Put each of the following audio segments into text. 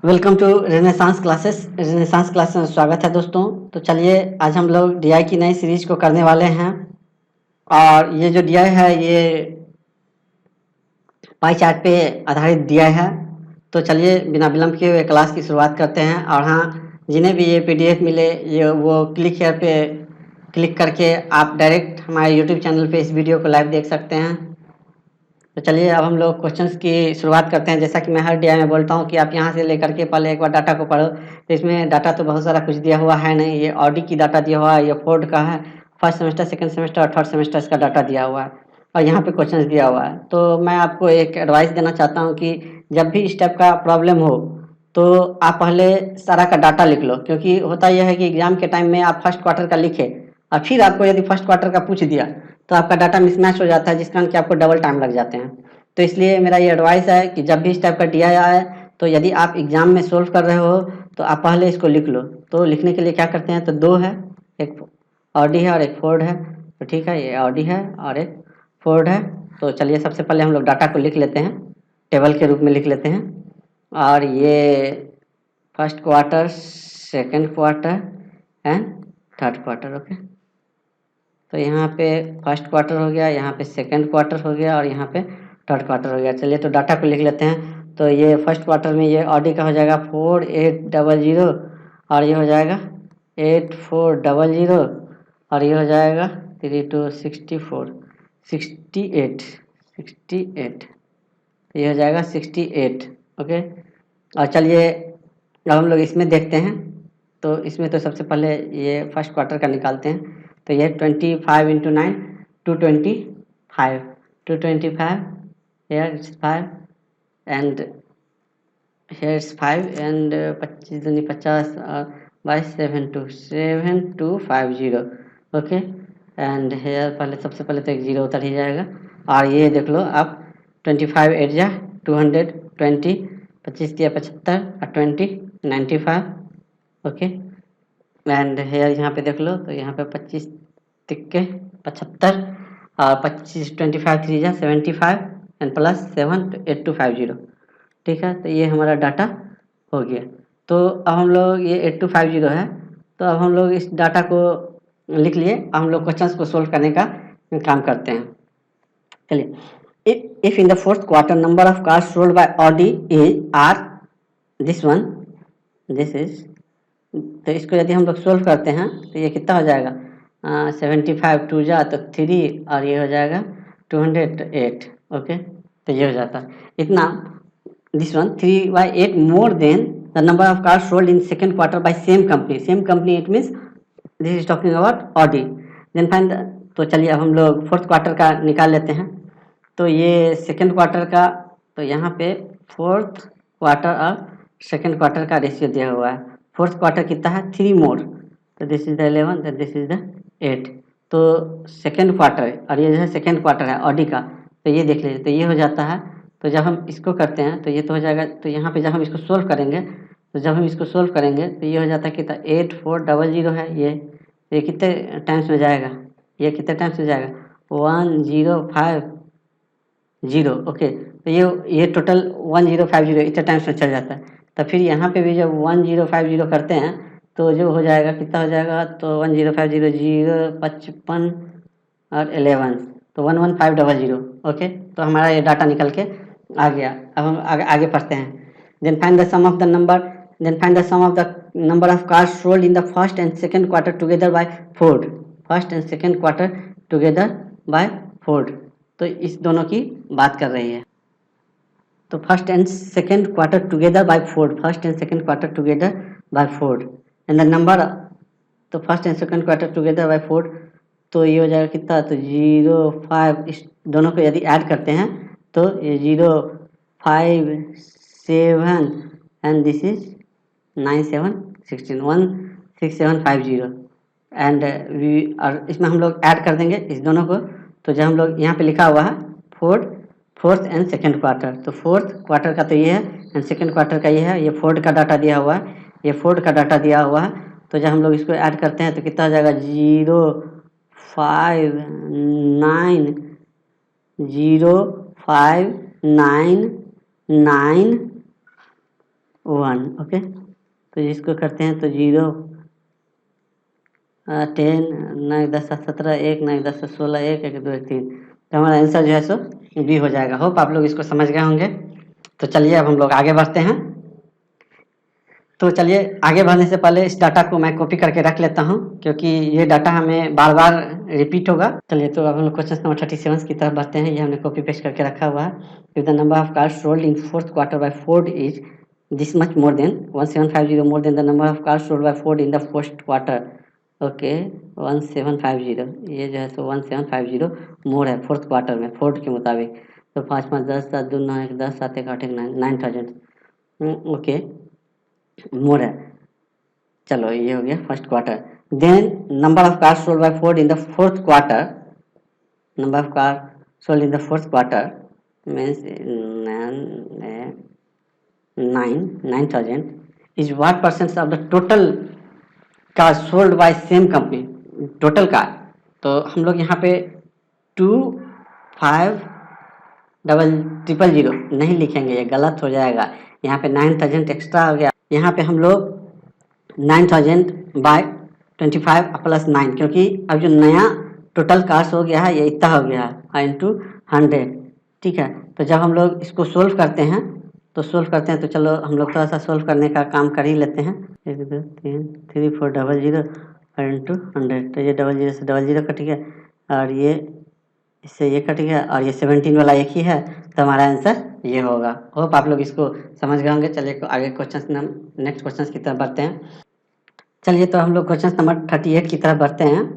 Welcome to renaissance classes में स्वागत है दोस्तों। तो चलिए आज हम लोग डीआई की नई सीरीज को करने वाले हैं और ये जो डीआई है ये पाई चार्ट पे आधारित डीआई है। तो चलिए बिना विलंब किए क्लास की शुरुआत करते हैं। और हाँ, जिन्हें भी ये पीडीएफ मिले ये वो क्लिक हेयर पे क्लिक करके आप डायरेक्ट हमारे यूट्यूब चैनल पे इस वीडियो को लाइव देख सकते हैं। तो चलिए अब हम लोग क्वेश्चंस की शुरुआत करते हैं। जैसा कि मैं हर डीआई में बोलता हूँ कि आप यहाँ से लेकर के पहले एक बार डाटा को पढ़ो। तो इसमें डाटा तो बहुत सारा कुछ दिया हुआ है नहीं, ये ऑडी की डाटा दिया हुआ है, ये फोर्ड का है, फर्स्ट सेमेस्टर, सेकंड सेमेस्टर और थर्ड सेमेस्टर इसका डाटा दिया हुआ है और यहाँ पे क्वेश्चंस दिया हुआ है। तो मैं आपको एक एडवाइस देना चाहता हूँ कि जब भी इस टाइप का प्रॉब्लम हो तो आप पहले सारा का डाटा लिख लो, क्योंकि होता यह है कि एग्जाम के टाइम में आप फर्स्ट क्वार्टर का लिखे और फिर आपको यदि फर्स्ट क्वार्टर का पूछ दिया तो आपका डाटा मिसमैच हो जाता है, जिस कारण कि आपको डबल टाइम लग जाते हैं। तो इसलिए मेरा ये एडवाइस है कि जब भी इस टाइप का डीआई आए तो यदि आप एग्जाम में सोल्व कर रहे हो तो आप पहले इसको लिख लो। तो लिखने के लिए क्या करते हैं, तो दो है, एक ऑडी है और एक फोर्ड है। तो ठीक है, ये ऑडी है और एक फोर्ड है। तो चलिए सबसे पहले हम लोग डाटा को लिख लेते हैं, टेबल के रूप में लिख लेते हैं। और ये first quarter, second quarter and third quarter. Okay, तो यहाँ पे फर्स्ट क्वार्टर हो गया, यहाँ पे सेकंड क्वार्टर हो गया और यहाँ पे थर्ड क्वार्टर हो गया। चलिए तो डाटा को लिख लेते हैं। तो ये फर्स्ट क्वार्टर में ये ऑडी का हो जाएगा 4800 और ये हो जाएगा 8400 और ये हो जाएगा 3264 68 ये हो जाएगा 68। ओके, और चलिए अब हम लोग इसमें देखते हैं। तो इसमें तो सबसे पहले ये फर्स्ट क्वार्टर का निकालते हैं। तो ये 25 into 9 225 225 here it's 5 and here it's 5 and 25 दूनी 50 by 7250। ओके, एंड हेयर पहले सबसे पहले तो एक जीरो उतर ही जाएगा। और ये देख लो आप 25 8 जा 200 20 25 दिया 75 और 20 95। ओके, एंड हेयर यहाँ पे देख लो, तो यहाँ पे 25 तिक्के 75 और 25 25 3 जा 75 एंड प्लस 7 तो 8250। ठीक है, तो ये हमारा डाटा हो गया। तो अब हम लोग ये 8250 है, तो अब हम लोग इस डाटा को लिख लिए। अब हम लोग क्वेश्चंस को सोल्व करने का काम करते हैं। चलिए, if in the fourth quarter number of cars sold by Audi is are this one, this is, तो इसको यदि हम लोग सोल्व करते हैं तो ये कितना हो जाएगा, 75 टू जा तो 3 और ये हो जाएगा 208। ओके, तो ये हो जाता है इतना। This one 3/8 more than the number of cars sold in second quarter by same company it means this is talking about Audi. Then find, तो चलिए अब हम लोग फोर्थ क्वार्टर का निकाल लेते हैं। तो ये सेकेंड क्वार्टर का, तो यहाँ पे फोर्थ क्वार्टर और सेकेंड क्वार्टर का रेशियो दिया हुआ है। फोर्थ क्वार्टर कितना है 3 मोर, तो this is the 11 then this is the 8। तो सेकेंड क्वार्टर और ये जो है सेकेंड क्वार्टर है ऑडी का, तो ये देख लीजिए, तो ये हो जाता है। तो जब हम इसको करते हैं तो ये तो हो जाएगा। तो यहाँ पे जब हम इसको सोल्व करेंगे, तो जब हम इसको सोल्व करेंगे तो ये हो जाता है कितना 8400 है। ये कितने टाइम्स में जाएगा, ये कितने टाइम्स में जाएगा 1050। ओके, तो ये टोटल 1050 इतने टाइम्स में चल जाता है। तो फिर यहाँ पे भी जब 1050 करते हैं तो जो हो जाएगा कितना हो जाएगा, तो 1050 0 55 और 11, तो 11500। ओके, तो हमारा ये डाटा निकल के आ गया। अब हम आगे पढ़ते हैं। Then find the sum of the number of cars sold in the first and second quarter together by Ford. First and second quarter together by Ford, तो इस दोनों की बात कर रही है। तो first and second quarter together by Ford, first and second quarter together by Ford and the number, तो first and second quarter together by Ford, तो ये हो जाएगा कितना, तो 05, इस दोनों को यदि ऐड करते हैं तो ये 057 एंड दिस इज 9716 16750 एंड और इसमें हम लोग ऐड कर देंगे इस दोनों को। तो जब हम लोग यहाँ पे लिखा हुआ है फोर्थ एंड सेकेंड क्वार्टर, तो फोर्थ क्वार्टर का तो ये है एंड सेकेंड क्वार्टर का ये है। ये फोर्थ का डाटा दिया हुआ है, ये फोर्थ का डाटा दिया हुआ है। तो जब हम लोग इसको ऐड करते हैं तो कितना हो जाएगा 059 0599 1, ओके। तो इसको करते हैं तो 0 10 9 10 17 1 9 10 16 1 1 2 1 3, तो हमारा आंसर जो है सो बी हो जाएगा। होप आप लोग इसको समझ गए होंगे। तो चलिए अब हम लोग आगे बढ़ते हैं। तो चलिए आगे बढ़ने से पहले इस डाटा को मैं कॉपी करके रख लेता हूं, क्योंकि ये डाटा हमें बार बार रिपीट होगा। चलिए तो अब हम लोग क्वेश्चन नंबर 37 की तरफ बढ़ते हैं। ये हमने कॉपी पेस्ट करके रखा हुआ है। If the number of cars sold in fourth quarter by Ford is this much more than 1750 more than the number of cars sold by Ford in the first quarter. Okay 1750, ये जो है सो 1750 मोर है fourth quarter में Ford के मुताबिक। तो 5 5 10 7 2 9 1 10 7 1 8 1 9,000 okay more है। चलो ये हो गया first quarter. Then number of cars sold by Ford in the fourth quarter, number of car sold in the fourth quarter means 9,000 is what percent of the total car sold by same company, total car. तो हम लोग यहाँ पे 250000 नहीं लिखेंगे, ये गलत हो जाएगा। यहाँ पे 9,000 एक्स्ट्रा हो गया। यहाँ पे हम लोग 9,000 बाय 25 प्लस 9, क्योंकि अब जो नया टोटल कास्ट हो गया है ये इतना हो गया है इंटू 100, ठीक है। तो जब हम लोग इसको सोल्व करते हैं तो चलो हम लोग थोड़ा सा सोल्व करने का काम कर ही लेते हैं। 1 2 3 3 4 00 और इंटू 100, तो ये 00 से 00 कट गया और ये इससे ये कट गया और ये 17 वाला एक ही है, तो हमारा आंसर ये होगा। होप आप लोग इसको समझ गए होंगे। चलिए आगे क्वेश्चन नेक्स्ट क्वेश्चन की तरफ बढ़ते हैं। चलिए तो हम लोग क्वेश्चन नंबर 38 की तरफ बढ़ते हैं।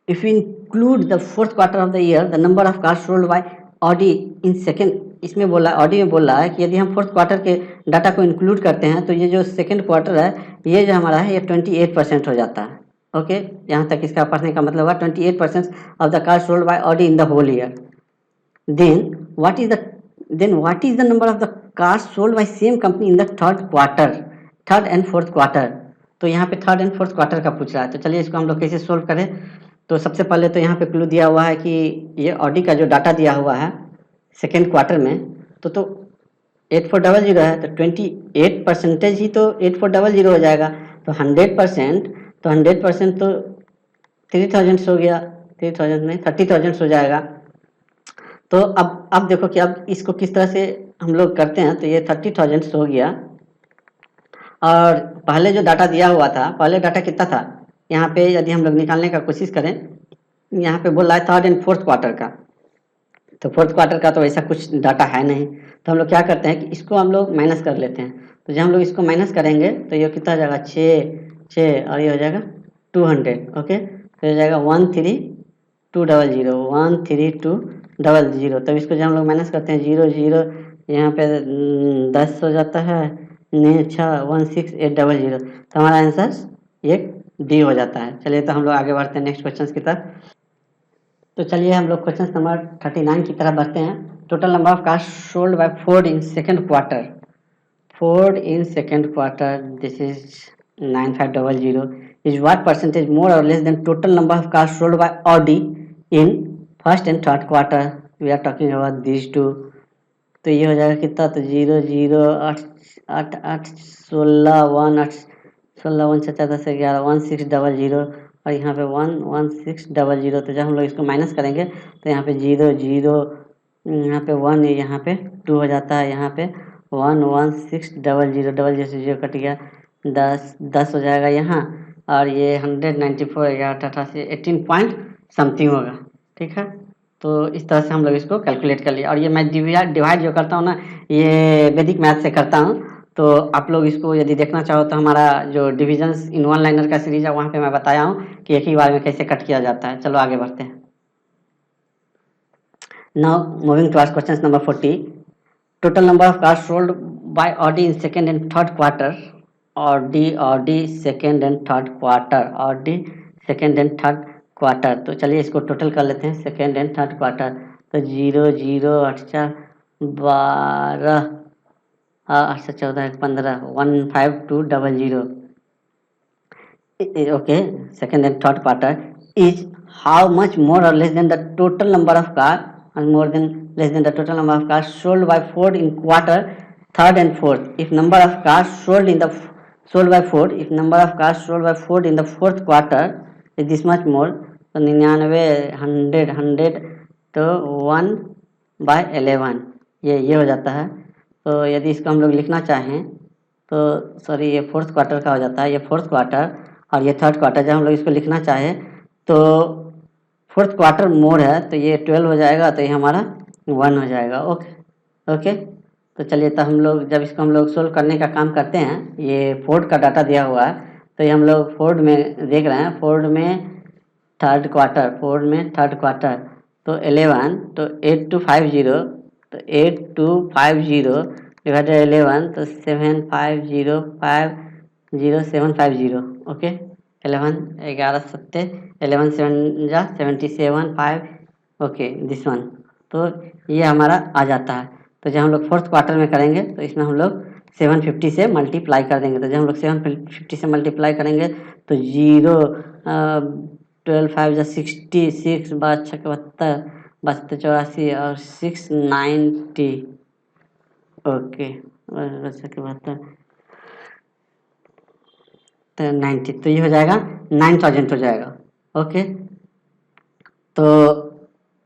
If you include the fourth quarter of the year the number of cars sold by Audi in second, इसमें बोला ऑडी में बोल रहा है कि यदि हम फोर्थ क्वार्टर के डाटा को इंक्लूड करते हैं तो ये जो सेकेंड क्वार्टर है ये जो हमारा है ये 28% हो जाता है। ओके यहाँ तक इसका पढ़ने का मतलब है 28% of the cars sold by Audi in the whole year. then what is the number of the cars sold by same company in the third and fourth quarter। तो यहाँ पे थर्ड एंड फोर्थ क्वार्टर का पूछ रहा है। तो चलिए इसको हम लोग कैसे सोल्व करें। तो सबसे पहले तो यहाँ पे क्लू दिया हुआ है कि ये ऑडी का जो डाटा दिया हुआ है सेकेंड क्वार्टर में तो 8400 है, तो 28% ही तो 8400 हो जाएगा। तो 100% तो 3000 हो गया, 3000 नहीं 30,000 हो जाएगा। तो अब देखो कि अब इसको किस तरह से हम लोग करते हैं। तो ये 30,000 हो गया और पहले जो डाटा दिया हुआ था, पहले डाटा कितना था यहाँ पे यदि हम लोग निकालने का कोशिश करें, यहाँ पे बोल रहा है थर्ड एंड फोर्थ क्वार्टर का। तो फोर्थ क्वार्टर का तो ऐसा कुछ डाटा है नहीं, तो हम लोग क्या करते हैं कि इसको हम लोग माइनस कर लेते हैं। तो जब हम लोग इसको माइनस करेंगे तो ये कितना हो जाएगा 6 और ये हो जाएगा 200। ओके तो हो जाएगा 13200 13200। तब इसको जब हम लोग माइनस करते हैं 0 0 यहाँ पे 10 हो जाता है, नहीं 16800, तो हमारा आंसर ये डी हो जाता है। चलिए तो हम लोग आगे बढ़ते हैं नेक्स्ट क्वेश्चन की तरफ। तो चलिए हम लोग क्वेश्चन नंबर 39 की तरफ बढ़ते हैं। Total number of cars sold by Ford in second quarter, this is 9500 is what percentage more or less than total number of cars sold by Audi in first and third quarter। we are talking about these two। तो ये हो जाएगा कितना, तो 0 0 8 8 8 16 1 8 16 1 7 10 11 1600 और यहाँ पे 11600। तो जब हम लोग इसको माइनस करेंगे तो यहाँ पे 0 0 यहाँ पे 1 यहाँ पे 2 हो जाता है, यहाँ पे 11600 से 0 कट गया, 10 हो जाएगा यहाँ और ये 194 88 18 पॉइंट समथिंग होगा। ठीक है तो इस तरह से हम लोग इसको कैलकुलेट कर लिया। और ये मैं डिवाइड जो करता हूँ ना ये वैदिक मैथ से करता हूँ। तो आप लोग इसको यदि देखना चाहो तो हमारा जो डिविजन्स इन वन लाइनर का सीरीज है वहाँ पे मैं बताया हूँ कि एक ही बार में कैसे कट किया जाता है। चलो आगे बढ़ते हैं। Now moving to question number 40। Total number of cars sold by Audi in second and third quarter, Audi second and third quarter. तो चलिए इसको टोटल कर लेते हैं सेकेंड एंड थर्ड क्वार्टर। तो 0 0 8 4 12 8 से 14 15 15200। Okay second and third quarter is how much more और less than the total number of car and more than less than the total number of cars sold by Ford in quarter third and fourth. If number of cars sold by Ford, if number of cars sold by Ford in the fourth quarter is this much more, तो 99 100 तो 1/11 ये हो जाता है। तो यदि इसको हम लोग लिखना चाहें तो सॉरी ये फोर्थ क्वार्टर का हो जाता है, ये फोर्थ क्वार्टर और ये थर्ड क्वार्टर। जब हम लोग इसको लिखना चाहें तो फोर्थ क्वार्टर मोर है तो ये 12 हो जाएगा, तो ये हमारा 1 हो जाएगा। ओके तो चलिए, तो हम लोग जब इसको हम लोग सोल्व करने का काम करते हैं, ये फोर्ड का डाटा दिया हुआ है तो ये हम लोग फोर्ड में देख रहे हैं, फोर्ड में थर्ड क्वार्टर तो 11 तो 8250 तो 8250 डिवाइडेड 11 तो 75050 ओके 11 11 सत्ते 11 7 जा 77 5 ओके दिस वन। तो ये हमारा आ जाता है। तो जब हम लोग फोर्थ क्वार्टर में करेंगे तो इसमें हम लोग 750 से मल्टीप्लाई कर देंगे। तो जब हम लोग 750 से मल्टीप्लाई करेंगे तो 0 12 5 66 बारह 72 72 84 और 690 ओके 72 तो 90 तो ये हो जाएगा 9000 हो जाएगा। ओके तो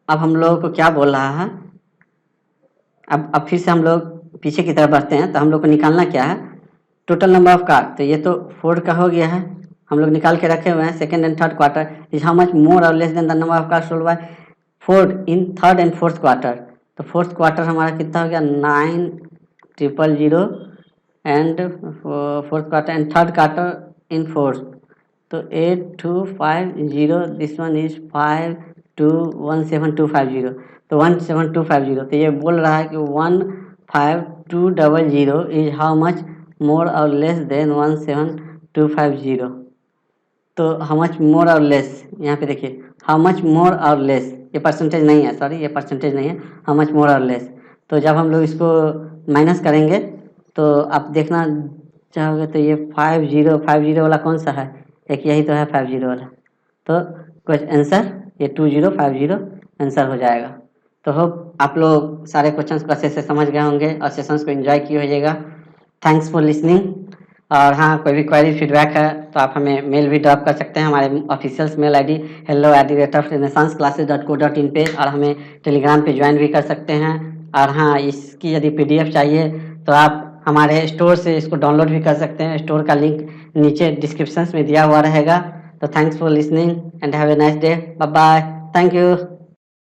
अब हम लोगों को क्या बोल रहा है, अब फिर से हम लोग पीछे की तरफ बढ़ते हैं। तो हम लोग को निकालना क्या है, टोटल नंबर ऑफ कार। तो ये तो फोर्ड का हो गया है, हम लोग निकाल के रखे हुए हैं। Second and third quarter is how much more और less than the number of car sold by Ford in third and fourth quarter. तो फोर्थ क्वार्टर हमारा कितना हो गया 9000 and fourth quarter and third quarter in fourth तो 8250 this one is 17250 तो 17250। तो ये बोल रहा है कि 15200 इज हाउ मच मोर और लेस देन 17250। तो हाउ मच मोर और लेस, यहाँ पे देखिए हाउ मच मोर और लेस, ये परसेंटेज नहीं है, सॉरी ये परसेंटेज नहीं है, हाउ मच मोर और लेस। तो जब हम लोग इसको माइनस करेंगे तो आप देखना चाहोगे तो ये 50 वाला कौन सा है, एक यही तो है 50 वाला। तो कुछ आंसर ये 2050 आंसर हो जाएगा। तो होप आप लोग सारे क्वेश्चंस को अच्छे से समझ गए होंगे और सेशंस को एंजॉय किए होइएगा। Thanks for listening. और हाँ, कोई भी क्वेरी फीडबैक है तो आप हमें मेल भी ड्रॉप कर सकते हैं हमारे ऑफिशियल्स मेल आईडी hello@renaissanceClasses.co.in पे, और हमें टेलीग्राम पे ज्वाइन भी कर सकते हैं। और हाँ, इसकी यदि PDF चाहिए तो आप हमारे स्टोर से इसको डाउनलोड भी कर सकते हैं। स्टोर का लिंक नीचे डिस्क्रिप्शन में दिया हुआ रहेगा। तो thanks for listening and have a nice day. Bye bye, thank you.